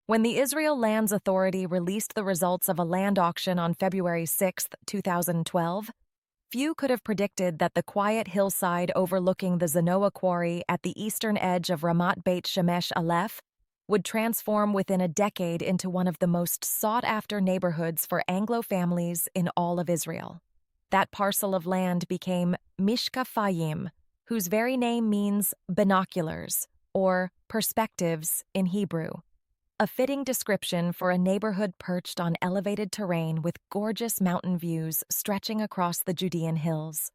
When the Israel Lands Authority released the results of a land auction on February 6, 2012, few could have predicted that the quiet hillside overlooking the Zanoah quarry at the eastern edge of Ramat Beit Shemesh Aleph would transform within a decade into one of the most sought-after neighborhoods for Anglo families in all of Israel. That parcel of land became Mishkafayim, whose very name means binoculars, or perspectives in Hebrew. A fitting description for a neighborhood perched on elevated terrain with gorgeous mountain views stretching across the Judean hills.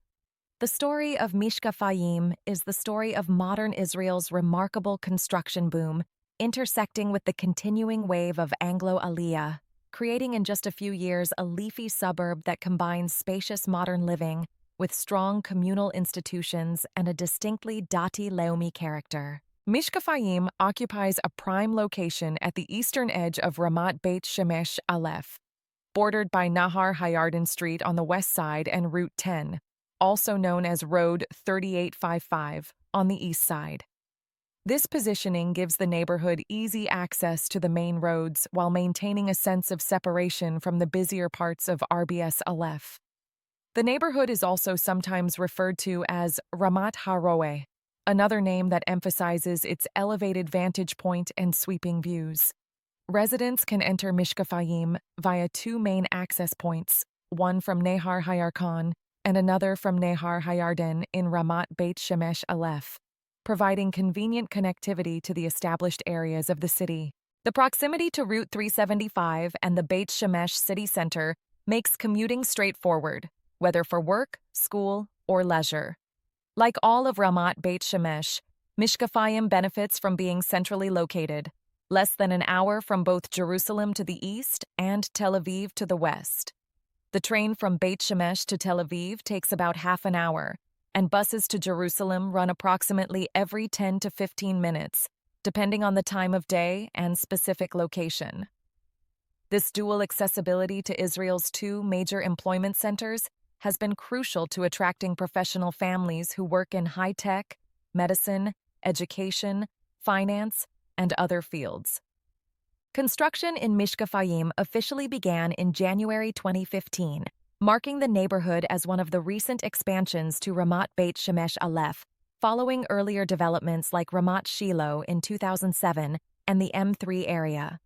The story of Mishkafayim is the story of modern Israel's remarkable construction boom, intersecting with the continuing wave of Anglo Aliyah, creating in just a few years a leafy suburb that combines spacious modern living with strong communal institutions and a distinctly Dati Leumi character. Mishkafayim occupies a prime location at the eastern edge of Ramat Beit Shemesh Aleph, bordered by Nahar Hayarden Street on the west side and Route 10, also known as Road 3855, on the east side. This positioning gives the neighborhood easy access to the main roads while maintaining a sense of separation from the busier parts of RBS Aleph. The neighborhood is also sometimes referred to as Ramat HaRoeh, another name that emphasizes its elevated vantage point and sweeping views. Residents can enter Mishkafayim via two main access points, one from Nahar Hayarkon and another from Nahar Hayarden in Ramat Beit Shemesh Aleph, providing convenient connectivity to the established areas of the city. The proximity to Route 375 and the Beit Shemesh city center makes commuting straightforward, whether for work, school, or leisure. Like all of Ramat Beit Shemesh, Mishkafayim benefits from being centrally located, less than an hour from both Jerusalem to the east and Tel Aviv to the west. The train from Beit Shemesh to Tel Aviv takes about half an hour, and buses to Jerusalem run approximately every 10 to 15 minutes, depending on the time of day and specific location. This dual accessibility to Israel's two major employment centers has been crucial to attracting professional families who work in high-tech, medicine, education, finance, and other fields. Construction in Mishkafayim officially began in January 2015, marking the neighborhood as one of the recent expansions to Ramat Beit Shemesh Aleph, following earlier developments like Ramat Shiloh in 2007 and the M3 area.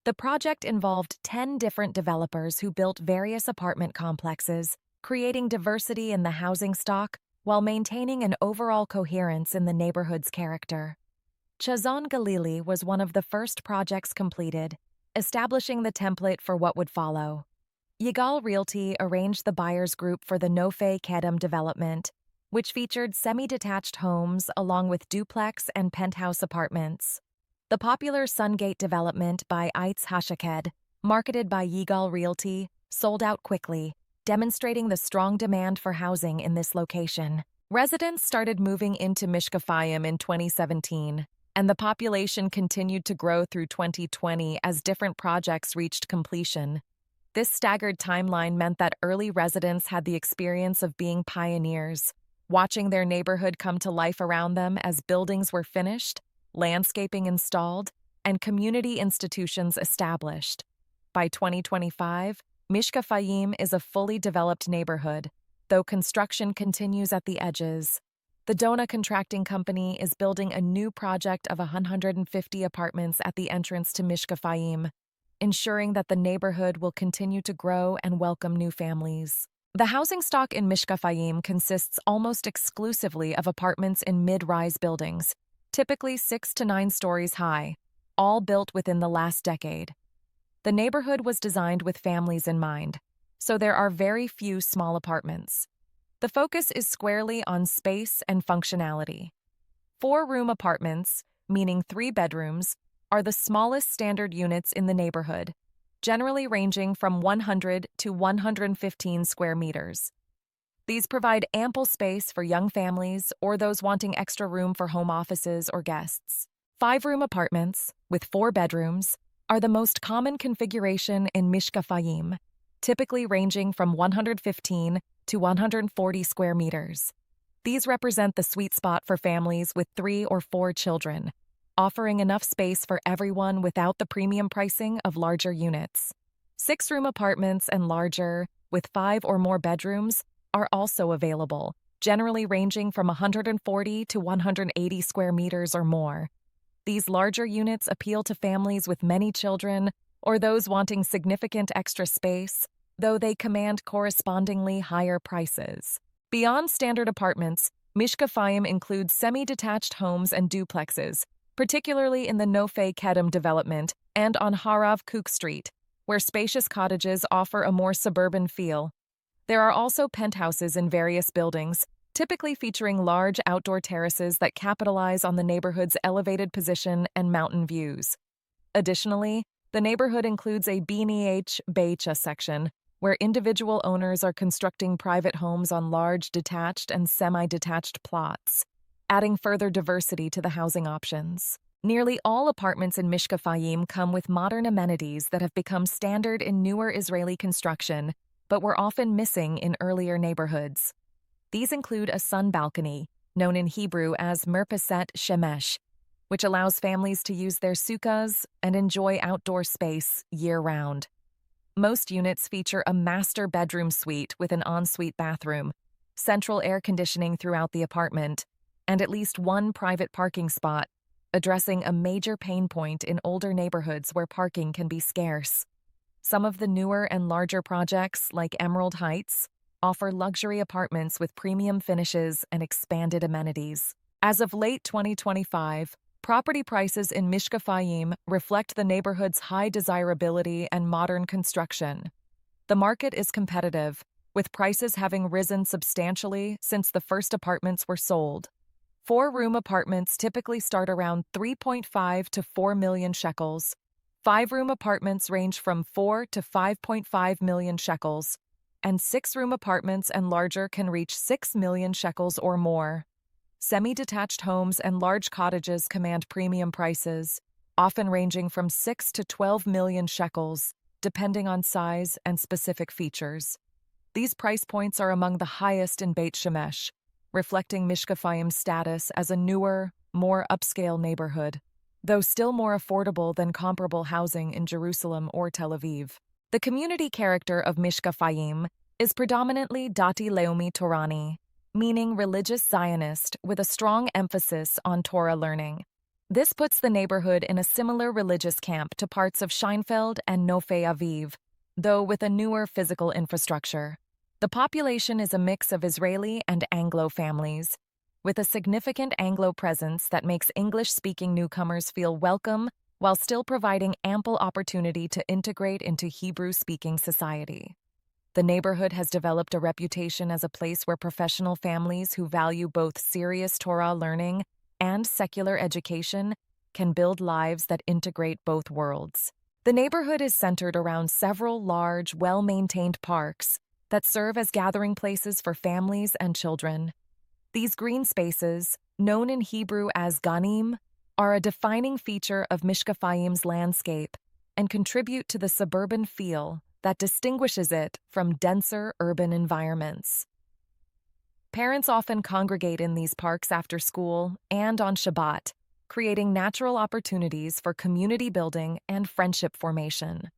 The project involved 10 different developers who built various apartment complexes, creating diversity in the housing stock while maintaining an overall coherence in the neighborhood's character. Chazon Galili was one of the first projects completed, establishing the template for what would follow. Yigal Realty arranged the buyers group for the Nofei Kedem development, which featured semi-detached homes along with duplex and penthouse apartments. The popular Sungate development by Eitz Hashaked, marketed by Yigal Realty, sold out quickly, demonstrating the strong demand for housing in this location. Residents started moving into Mishkafayim in 2017, and the population continued to grow through 2020 as different projects reached completion. This staggered timeline meant that early residents had the experience of being pioneers, watching their neighborhood come to life around them as buildings were finished, landscaping installed, and community institutions established. By 2025, Mishkafayim is a fully developed neighborhood, though construction continues at the edges. The Dona Contracting Company is building a new project of 150 apartments at the entrance to Mishkafayim, ensuring that the neighborhood will continue to grow and welcome new families. The housing stock in Mishkafayim consists almost exclusively of apartments in mid-rise buildings, typically 6 to 9 stories high, all built within the last decade. The neighborhood was designed with families in mind, so there are very few small apartments. The focus is squarely on space and functionality. 4-room apartments, meaning 3 bedrooms, are the smallest standard units in the neighborhood, generally ranging from 100 to 115 square meters. These provide ample space for young families or those wanting extra room for home offices or guests. 5-room apartments, with 4 bedrooms, are the most common configuration in Mishkafayim, typically ranging from 115 to 140 square meters. These represent the sweet spot for families with 3 or 4 children, offering enough space for everyone without the premium pricing of larger units. 6-room apartments and larger, with 5 or more bedrooms, are also available, generally ranging from 140 to 180 square meters or more. These larger units appeal to families with many children or those wanting significant extra space, though they command correspondingly higher prices. Beyond standard apartments, Mishkafayim includes semi-detached homes and duplexes, particularly in the Nofei Kedem development and on Harav Kook Street, where spacious cottages offer a more suburban feel. There are also penthouses in various buildings, typically featuring large outdoor terraces that capitalize on the neighborhood's elevated position and mountain views. Additionally, the neighborhood includes a Beit section, where individual owners are constructing private homes on large detached and semi-detached plots, adding further diversity to the housing options. Nearly all apartments in Mishkafayim come with modern amenities that have become standard in newer Israeli construction, but were often missing in earlier neighborhoods. These include a sun balcony, known in Hebrew as Merpaset Shemesh, which allows families to use their sukkahs and enjoy outdoor space year-round. Most units feature a master bedroom suite with an ensuite bathroom, central air conditioning throughout the apartment, and at least one private parking spot, addressing a major pain point in older neighborhoods where parking can be scarce. Some of the newer and larger projects, like Emerald Heights, offer luxury apartments with premium finishes and expanded amenities. As of late 2025, property prices in Mishkafayim reflect the neighborhood's high desirability and modern construction. The market is competitive, with prices having risen substantially since the first apartments were sold. 4-room apartments typically start around 3.5 to 4 million shekels. 5-room apartments range from 4 to 5.5 million shekels, and 6-room apartments and larger can reach 6 million shekels or more. Semi-detached homes and large cottages command premium prices, often ranging from 6 to 12 million shekels, depending on size and specific features. These price points are among the highest in Beit Shemesh, reflecting Mishkafayim's status as a newer, more upscale neighborhood, though still more affordable than comparable housing in Jerusalem or Tel Aviv. The community character of Mishkafayim is predominantly Dati Leumi Torani, meaning religious Zionist with a strong emphasis on Torah learning. This puts the neighborhood in a similar religious camp to parts of Scheinfeld and Nofei Aviv, though with a newer physical infrastructure. The population is a mix of Israeli and Anglo families, with a significant Anglo presence that makes English-speaking newcomers feel welcome while still providing ample opportunity to integrate into Hebrew-speaking society. The neighborhood has developed a reputation as a place where professional families who value both serious Torah learning and secular education can build lives that integrate both worlds. The neighborhood is centered around several large, well-maintained parks that serve as gathering places for families and children. These green spaces, known in Hebrew as ganim, are a defining feature of Mishkafayim's landscape and contribute to the suburban feel that distinguishes it from denser urban environments. Parents often congregate in these parks after school and on Shabbat, creating natural opportunities for community building and friendship formation.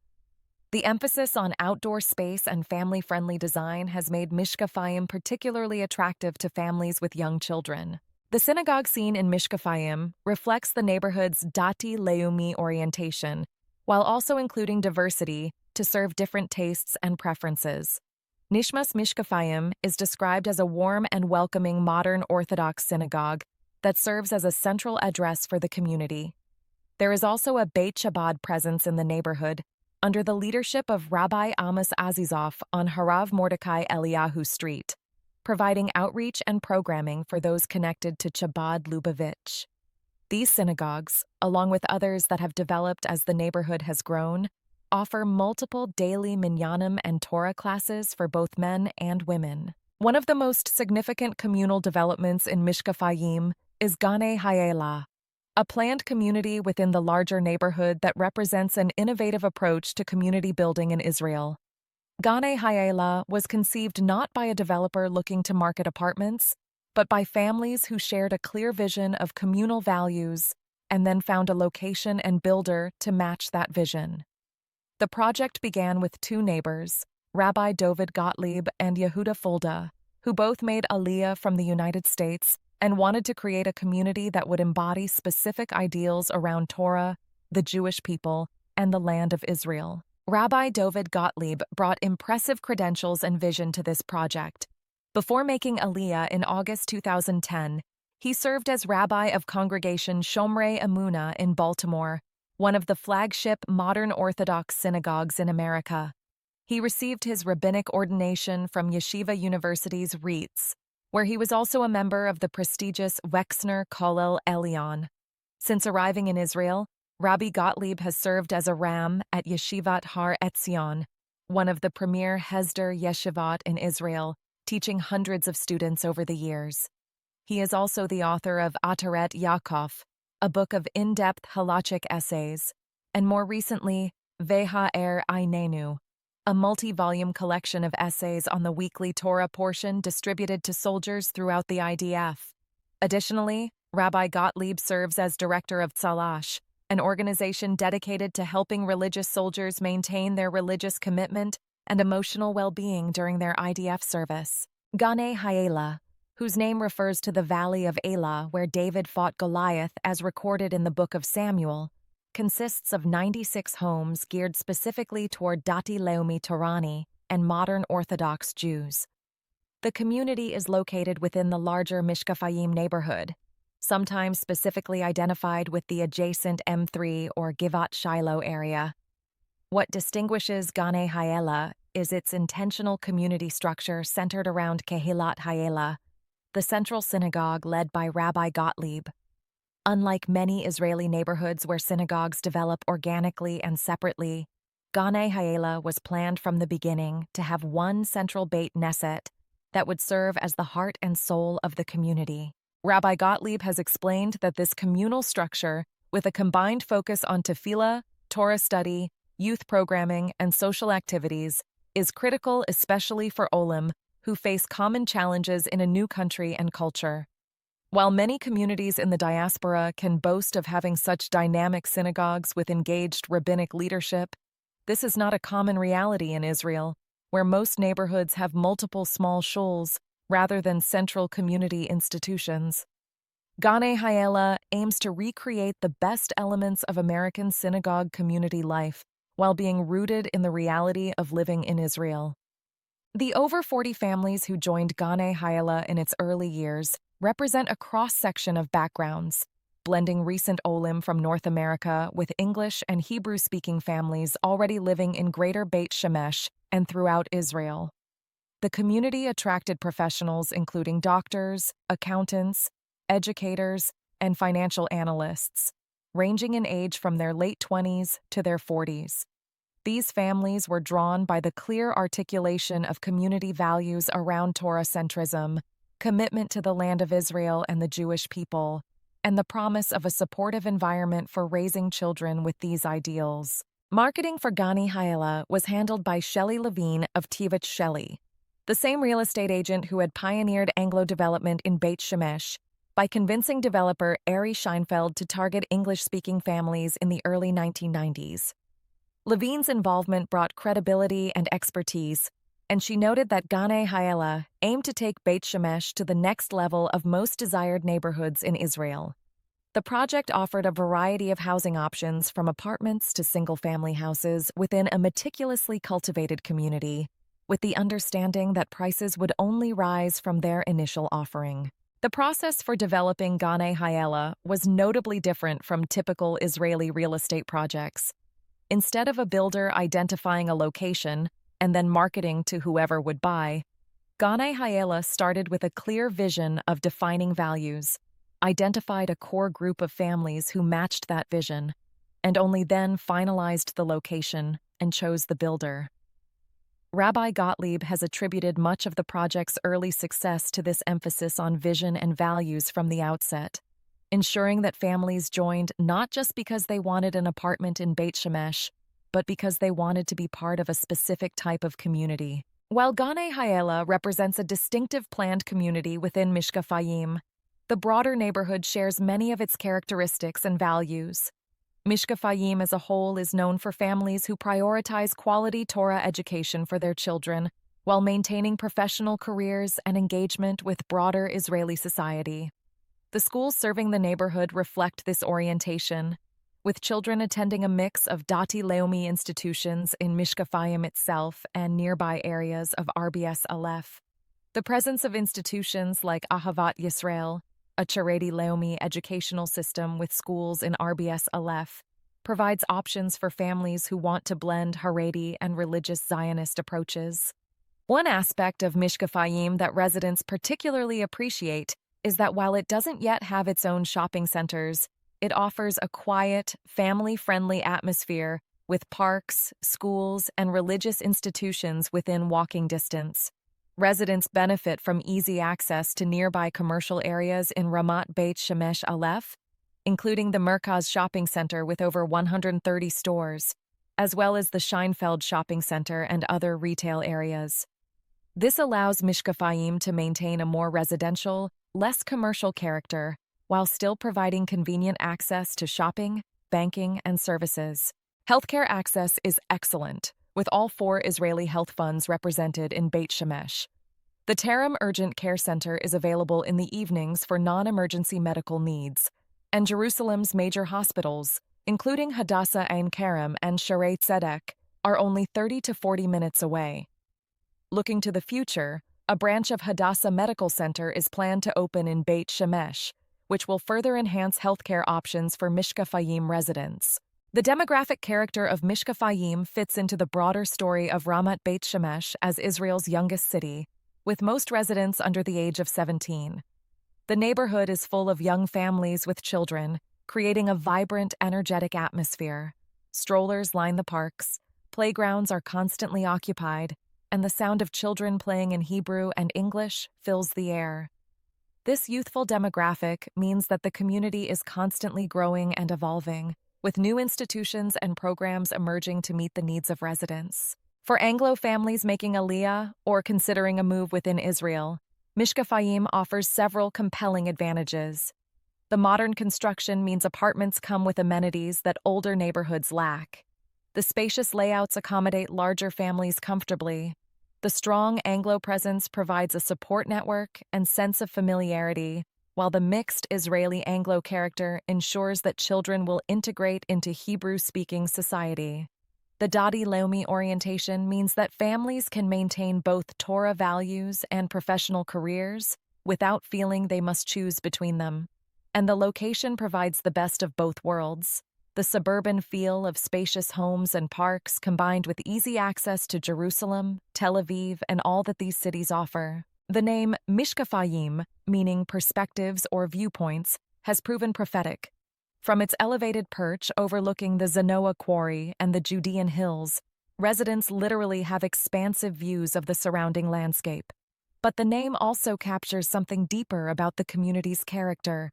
The emphasis on outdoor space and family-friendly design has made Mishkafayim particularly attractive to families with young children. The synagogue scene in Mishkafayim reflects the neighborhood's Dati Leumi orientation, while also including diversity to serve different tastes and preferences. Nishmas Mishkafayim is described as a warm and welcoming modern Orthodox synagogue that serves as a central address for the community. There is also a Beit Chabad presence in the neighborhood, under the leadership of Rabbi Amos Azizov on Harav Mordecai Eliyahu Street, providing outreach and programming for those connected to Chabad Lubavitch. These synagogues, along with others that have developed as the neighborhood has grown, offer multiple daily minyanim and Torah classes for both men and women. One of the most significant communal developments in Mishkafayim is Ganei Hayela, a planned community within the larger neighborhood that represents an innovative approach to community building in Israel. Ganei Hayela was conceived not by a developer looking to market apartments, but by families who shared a clear vision of communal values and then found a location and builder to match that vision. The project began with two neighbors, Rabbi Dovid Gottlieb and Yehuda Fulda, who both made Aliyah from the United States and wanted to create a community that would embody specific ideals around Torah, the Jewish people, and the land of Israel. Rabbi Dovid Gottlieb brought impressive credentials and vision to this project. Before making Aliyah in August 2010, he served as rabbi of Congregation Shomrei Emunah in Baltimore, one of the flagship modern Orthodox synagogues in America. He received his rabbinic ordination from Yeshiva University's RIETS, where he was also a member of the prestigious Wexner Kollel Elyon. Since arriving in Israel, Rabbi Gottlieb has served as a ram at Yeshivat Har Etzion, one of the premier Hesder Yeshivot in Israel, teaching hundreds of students over the years. He is also the author of Ateret Yaakov, a book of in-depth halachic essays, and more recently, Ve'ha'er Einenu, a multi-volume collection of essays on the weekly Torah portion distributed to soldiers throughout the IDF. Additionally, Rabbi Gottlieb serves as director of Tzalash, an organization dedicated to helping religious soldiers maintain their religious commitment and emotional well-being during their IDF service. Ganei Ha'ela, whose name refers to the Valley of Elah where David fought Goliath as recorded in the Book of Samuel, consists of 96 homes geared specifically toward Dati Leumi Torani and modern Orthodox Jews. The community is located within the larger Mishkafayim neighborhood, sometimes specifically identified with the adjacent M3 or Givat Shiloh area. What distinguishes Ganei Ha'ela is its intentional community structure centered around Kehilat Ha'ela, the central synagogue led by Rabbi Gottlieb. Unlike many Israeli neighborhoods where synagogues develop organically and separately, Ganei Ha'ela was planned from the beginning to have one central Beit Knesset that would serve as the heart and soul of the community. Rabbi Gottlieb has explained that this communal structure, with a combined focus on tefillah, Torah study, youth programming, and social activities, is critical especially for Olim, who face common challenges in a new country and culture. While many communities in the diaspora can boast of having such dynamic synagogues with engaged rabbinic leadership, this is not a common reality in Israel, where most neighborhoods have multiple small shuls rather than central community institutions. Ganei Ha'ela aims to recreate the best elements of American synagogue community life while being rooted in the reality of living in Israel. The over 40 families who joined Ganei Ha'ela in its early years represent a cross-section of backgrounds, blending recent Olim from North America with English and Hebrew-speaking families already living in Greater Beit Shemesh and throughout Israel. The community attracted professionals including doctors, accountants, educators, and financial analysts, ranging in age from their late 20s to their 40s. These families were drawn by the clear articulation of community values around Torah-centrism, commitment to the land of Israel and the Jewish people, and the promise of a supportive environment for raising children with these ideals. Marketing for Ganei Ha'ela was handled by Shelley Levine of Tivich Shelley, the same real estate agent who had pioneered Anglo development in Beit Shemesh, by convincing developer Ari Scheinfeld to target English-speaking families in the early 1990s. Levine's involvement brought credibility and expertise, and she noted that Ganei Ha'ela aimed to take Beit Shemesh to the next level of most desired neighborhoods in Israel. The project offered a variety of housing options from apartments to single-family houses within a meticulously cultivated community, with the understanding that prices would only rise from their initial offering. The process for developing Ganei Ha'ela was notably different from typical Israeli real estate projects. Instead of a builder identifying a location and then marketing to whoever would buy, Ganei Ha'ela started with a clear vision of defining values, identified a core group of families who matched that vision, and only then finalized the location and chose the builder. Rabbi Gottlieb has attributed much of the project's early success to this emphasis on vision and values from the outset, ensuring that families joined not just because they wanted an apartment in Beit Shemesh, but because they wanted to be part of a specific type of community. While Ganei Ha'ela represents a distinctive planned community within Mishkafayim, The broader neighborhood shares many of its characteristics and values. Mishkafayim as a whole is known for families who prioritize quality Torah education for their children while maintaining professional careers and engagement with broader Israeli society. The schools serving the neighborhood reflect this orientation, with children attending a mix of Dati Leumi institutions in Mishkafayim itself and nearby areas of RBS Aleph. The presence of institutions like Ahavat Yisrael, a Charedi Leumi educational system with schools in RBS Aleph, provides options for families who want to blend Haredi and religious Zionist approaches. One aspect of Mishkafayim that residents particularly appreciate is that while it doesn't yet have its own shopping centers, it offers a quiet, family-friendly atmosphere with parks, schools, and religious institutions within walking distance. Residents benefit from easy access to nearby commercial areas in Ramat Beit Shemesh Aleph, including the Merkaz shopping center with over 130 stores, as well as the Scheinfeld shopping center and other retail areas. This allows Mishkafayim to maintain a more residential, less commercial character, while still providing convenient access to shopping, banking, and services. Healthcare access is excellent, with all 4 Israeli health funds represented in Beit Shemesh. The Terem Urgent Care Center is available in the evenings for non-emergency medical needs, and Jerusalem's major hospitals, including Hadassah Ein Kerem and Sharei Tzedek, are only 30 to 40 minutes away. Looking to the future, a branch of Hadassah Medical Center is planned to open in Beit Shemesh, which will further enhance healthcare options for Mishkafayim residents. The demographic character of Mishkafayim fits into the broader story of Ramat Beit Shemesh as Israel's youngest city, with most residents under the age of 17. The neighborhood is full of young families with children, creating a vibrant, energetic atmosphere. Strollers line the parks, playgrounds are constantly occupied, and the sound of children playing in Hebrew and English fills the air. This youthful demographic means that the community is constantly growing and evolving, with new institutions and programs emerging to meet the needs of residents. For Anglo families making Aliyah or considering a move within Israel, Mishkafayim offers several compelling advantages. The modern construction means apartments come with amenities that older neighborhoods lack. The spacious layouts accommodate larger families comfortably. The strong Anglo presence provides a support network and sense of familiarity, while the mixed Israeli-Anglo character ensures that children will integrate into Hebrew-speaking society. The Dati Leumi orientation means that families can maintain both Torah values and professional careers without feeling they must choose between them. And the location provides the best of both worlds. The suburban feel of spacious homes and parks combined with easy access to Jerusalem, Tel Aviv, and all that these cities offer. The name Mishkafayim, meaning perspectives or viewpoints, has proven prophetic. From its elevated perch overlooking the Zanoah quarry and the Judean hills, residents literally have expansive views of the surrounding landscape. But the name also captures something deeper about the community's character.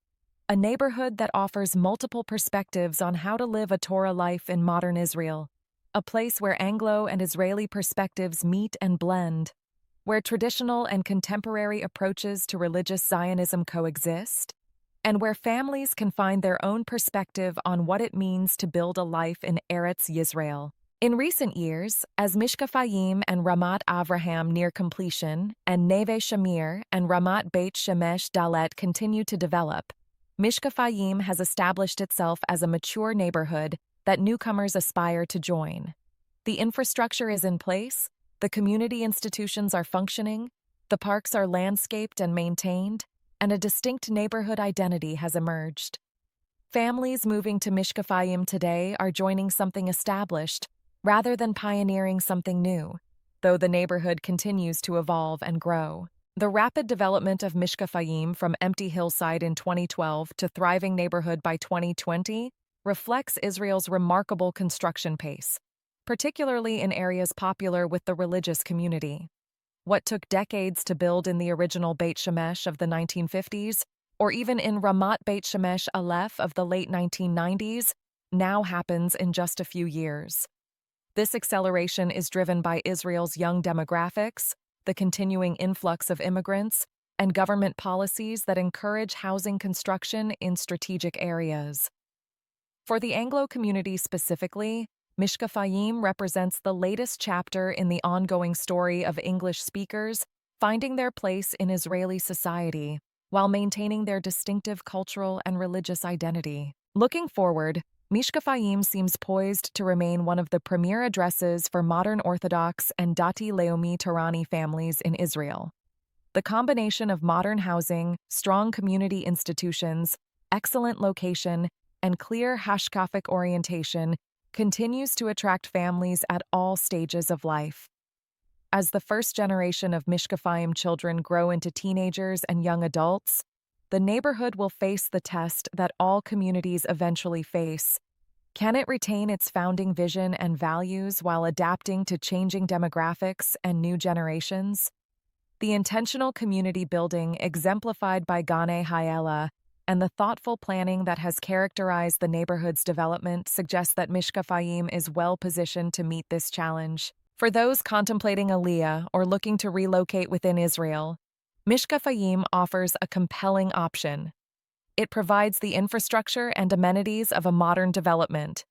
A neighborhood that offers multiple perspectives on how to live a Torah life in modern Israel. A place where Anglo and Israeli perspectives meet and blend. Where traditional and contemporary approaches to religious Zionism coexist. And where families can find their own perspective on what it means to build a life in Eretz Yisrael. In recent years, as Mishkafayim and Ramat Avraham near completion, and Neve Shamir and Ramat Beit Shemesh Dalet continue to develop, Mishkafayim has established itself as a mature neighborhood that newcomers aspire to join. The infrastructure is in place, the community institutions are functioning, the parks are landscaped and maintained, and a distinct neighborhood identity has emerged. Families moving to Mishkafayim today are joining something established rather than pioneering something new, though the neighborhood continues to evolve and grow. The rapid development of Mishkafayim from empty hillside in 2012 to thriving neighborhood by 2020 reflects Israel's remarkable construction pace, particularly in areas popular with the religious community. What took decades to build in the original Beit Shemesh of the 1950s, or even in Ramat Beit Shemesh Aleph of the late 1990s, now happens in just a few years. This acceleration is driven by Israel's young demographics, the continuing influx of immigrants, and government policies that encourage housing construction in strategic areas. For the Anglo community specifically, Mishkafayim represents the latest chapter in the ongoing story of English speakers finding their place in Israeli society while maintaining their distinctive cultural and religious identity. Looking forward, Mishkafayim seems poised to remain one of the premier addresses for modern Orthodox and Dati Leumi Torani families in Israel. The combination of modern housing, strong community institutions, excellent location, and clear hashkafic orientation continues to attract families at all stages of life. As the first generation of Mishkafayim children grow into teenagers and young adults, the neighborhood will face the test that all communities eventually face. Can it retain its founding vision and values while adapting to changing demographics and new generations? The intentional community building exemplified by Gane Hayela and the thoughtful planning that has characterized the neighborhood's development suggests that Mishkafayim is well positioned to meet this challenge. For those contemplating Aliyah or looking to relocate within Israel, Mishkafayim offers a compelling option. It provides the infrastructure and amenities of a modern development,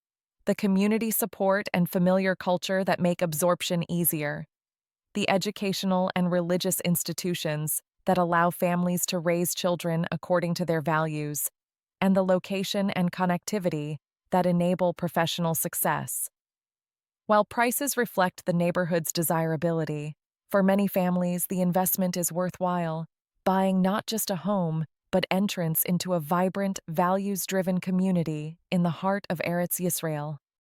the community support and familiar culture that make absorption easier, the educational and religious institutions that allow families to raise children according to their values, and the location and connectivity that enable professional success. While prices reflect the neighborhood's desirability, for many families the investment is worthwhile, buying not just a home, but entrance into a vibrant, values-driven community in the heart of Eretz Yisrael.